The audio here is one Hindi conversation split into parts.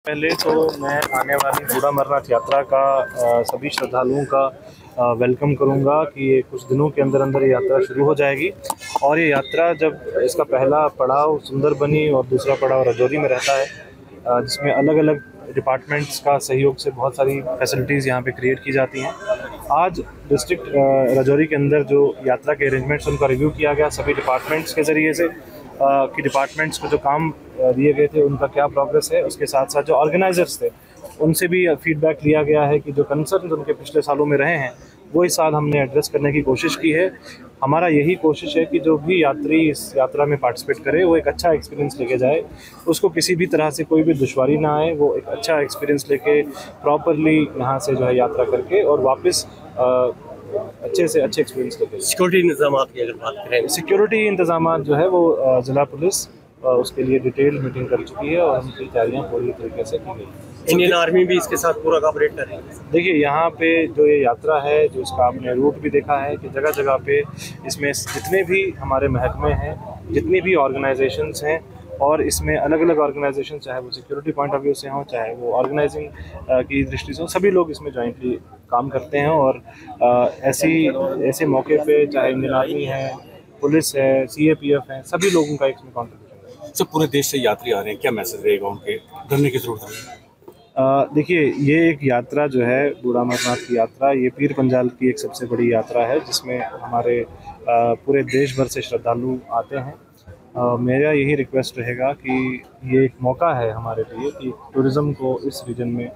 पहले तो मैं आने वाली बूढ़ा अमरनाथ यात्रा का सभी श्रद्धालुओं का वेलकम करूंगा कि ये कुछ दिनों के अंदर अंदर ये यात्रा शुरू हो जाएगी। और ये यात्रा जब इसका पहला पड़ाव सुंदरबनी और दूसरा पड़ाव राजौरी में रहता है, जिसमें अलग अलग डिपार्टमेंट्स का सहयोग से बहुत सारी फैसिलिटीज़ यहाँ पे क्रिएट की जाती हैं। आज डिस्ट्रिक्ट राजौरी के अंदर जो यात्रा के अरेंजमेंट्स उनका रिव्यू किया गया सभी डिपार्टमेंट्स के ज़रिए से कि डिपार्टमेंट्स को जो काम दिए गए थे उनका क्या प्रोग्रेस है। उसके साथ साथ जो ऑर्गेनाइजर्स थे उनसे भी फीडबैक लिया गया है कि जो कंसर्न उनके पिछले सालों में रहे हैं वो इस साल हमने एड्रेस करने की कोशिश की है। हमारा यही कोशिश है कि जो भी यात्री इस यात्रा में पार्टिसिपेट करे वो एक अच्छा एक्सपीरियंस लेके जाए, उसको किसी भी तरह से कोई भी दुश्वारी ना आए, वो एक अच्छा एक्सपीरियंस लेके प्रॉपरली यहाँ से जो है यात्रा करके और वापस अच्छे से अच्छे एक्सपीरियंस लेके। सिक्योरिटी इंतजाम की अगर बात करें, सिक्योरिटी इंतजाम जो है वो ज़िला पुलिस उसके लिए डिटेल मीटिंग कर चुकी है और उनकी तैयारियां पूरी तरीके से की गई। इंडियन आर्मी भी इसके साथ पूरा कॉपरेट कर रही है। देखिए यहाँ पे जो ये यात्रा है, जो इसका आपने रूट भी देखा है कि जगह जगह पे इसमें जितने भी हमारे महकमे हैं, जितनी भी ऑर्गेनाइजेशंस हैं, और इसमें अलग अलग ऑर्गेनाइजेशन, चाहे वो सिक्योरिटी पॉइंट ऑफ व्यू से हों, चाहे वो ऑर्गेनाइजिंग की दृष्टि से हो, सभी लोग इसमें जॉइंटली काम करते हैं। और ऐसे मौके पे चाहे इंडियन आर्मी है, पुलिस है, CAPF है, सभी लोगों का इसमें कॉन्ट्रीब्यूशन है। सब पूरे देश से यात्री आ रहे हैं, क्या मैसेज रहेगा उनके? डरने की जरूरत नहीं। देखिए ये एक यात्रा जो है बूढ़ा अमरनाथ की यात्रा, ये पीर पंजाल की एक सबसे बड़ी यात्रा है जिसमें हमारे पूरे देश भर से श्रद्धालु आते हैं। मेरा यही रिक्वेस्ट रहेगा कि ये एक मौका है हमारे लिए कि टूरिज़्म को इस रीजन में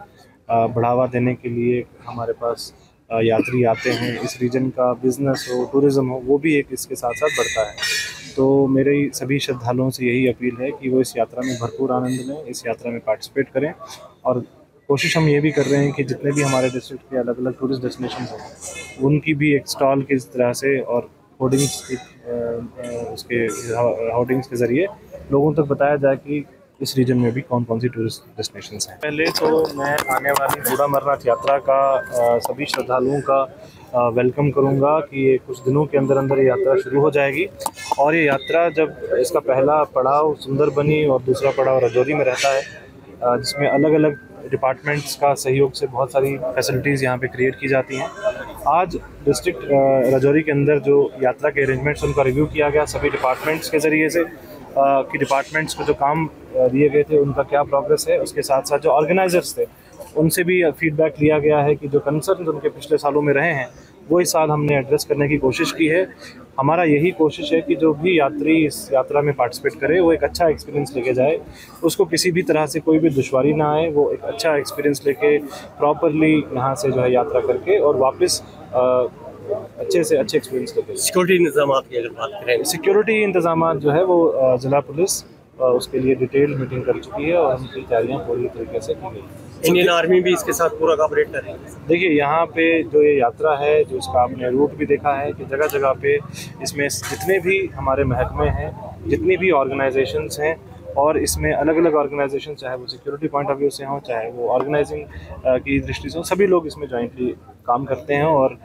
बढ़ावा देने के लिए हमारे पास यात्री आते हैं। इस रीजन का बिज़नेस हो, टूरिज़्म हो, वो भी एक इसके साथ साथ बढ़ता है। तो मेरी सभी श्रद्धालुओं से यही अपील है कि वो इस यात्रा में भरपूर आनंद लें, इस यात्रा में पार्टिसिपेट करें। और कोशिश हम ये भी कर रहे हैं कि जितने भी हमारे डिस्ट्रिक्ट के अलग अलग टूरिस्ट डेस्टिनेशन हैं उनकी भी एक स्टॉल की तरह से और होर्डिंग्स के ज़रिए लोगों तक बताया जाए कि इस रीजन में भी कौन कौन सी टूरिस्ट डेस्टिनेशंस हैं। पहले तो मैं आने वाली बूढ़ा अमरनाथ यात्रा का सभी श्रद्धालुओं का वेलकम करूंगा कि ये कुछ दिनों के अंदर अंदर ये यात्रा शुरू हो जाएगी। और ये यात्रा जब इसका पहला पड़ाव सुंदरबनी और दूसरा पड़ाव राजौरी में रहता है, जिसमें अलग अलग डिपार्टमेंट्स का सहयोग से बहुत सारी फैसिलिटीज़ यहाँ पे क्रिएट की जाती हैं। आज डिस्ट्रिक्ट राजौरी के अंदर जो यात्रा के अरेंजमेंट्स उनका रिव्यू किया गया सभी डिपार्टमेंट्स के ज़रिए से कि डिपार्टमेंट्स को जो काम दिए गए थे उनका क्या प्रोग्रेस है। उसके साथ साथ जो ऑर्गेनाइजर्स थे उनसे भी फीडबैक लिया गया है कि जो कंसर्न उनके पिछले सालों में रहे हैं वो इस साल हमने एड्रेस करने की कोशिश की है। हमारा यही कोशिश है कि जो भी यात्री इस यात्रा में पार्टिसिपेट करे वो एक अच्छा एक्सपीरियंस लेके जाए, उसको किसी भी तरह से कोई भी दुश्वारी ना आए, वो एक अच्छा एक्सपीरियंस लेके प्रॉपरली यहाँ से जो है यात्रा करके और वापस अच्छे से अच्छे एक्सपीरियंस लेके। सिक्योरिटी इंतजाम की अगर बात करें, सिक्योरिटी इंतजाम जो है वो ज़िला पुलिस उसके लिए डिटेल मीटिंग कर चुकी है और उनकी तैयारियां पूरी तरीके से की गई। इंडियन आर्मी भी इसके साथ पूरा कॉपरेट कर रही है। देखिए यहाँ पे जो ये यात्रा है, जो इसका आपने रूट भी देखा है कि जगह जगह पे इसमें जितने भी हमारे महकमे हैं, जितनी भी ऑर्गेनाइजेशंस हैं, और इसमें अलग अलग ऑर्गेनाइजेशन, चाहे वो सिक्योरिटी पॉइंट ऑफ व्यू से हों, चाहे वो ऑर्गेनाइजिंग की दृष्टि से हो, सभी लोग इसमें जॉइंटली काम करते हैं। और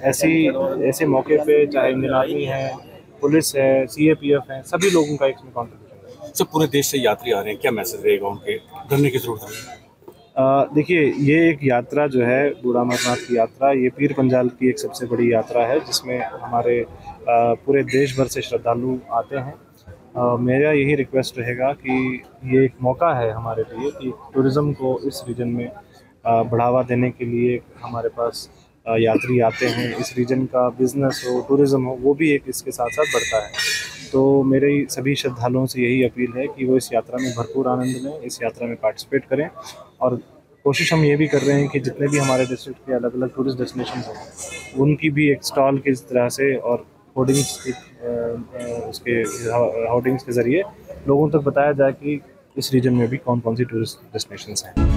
ऐसे मौके पे चाहे इंडियन आर्मी है, पुलिस है, CAPF है, सभी लोगों का इसमें कॉन्ट्रीब्यूशन है। सब पूरे देश से यात्री आ रहे हैं, क्या मैसेज रहेगा उनके? डरने की जरूरत नहीं। देखिए ये एक यात्रा जो है बूढ़ा अमरनाथ की यात्रा, ये पीर पंजाल की एक सबसे बड़ी यात्रा है जिसमें हमारे पूरे देश भर से श्रद्धालु आते हैं। मेरा यही रिक्वेस्ट रहेगा कि ये एक मौका है हमारे लिए कि टूरिज़्म को इस रीजन में बढ़ावा देने के लिए हमारे पास यात्री आते हैं। इस रीजन का बिज़नेस हो, टूरिज़्म हो, वो भी एक इसके साथ साथ बढ़ता है। तो मेरी सभी श्रद्धालुओं से यही अपील है कि वो इस यात्रा में भरपूर आनंद लें, इस यात्रा में पार्टिसिपेट करें। और कोशिश हम ये भी कर रहे हैं कि जितने भी हमारे डिस्ट्रिक्ट के अलग अलग टूरिस्ट डेस्टिनेशन हैं उनकी भी एक स्टॉल की तरह से और होर्डिंग्स के ज़रिए लोगों तक बताया जाए कि इस रीजन में भी कौन कौन सी टूरिस्ट डेस्टिनेशंस हैं।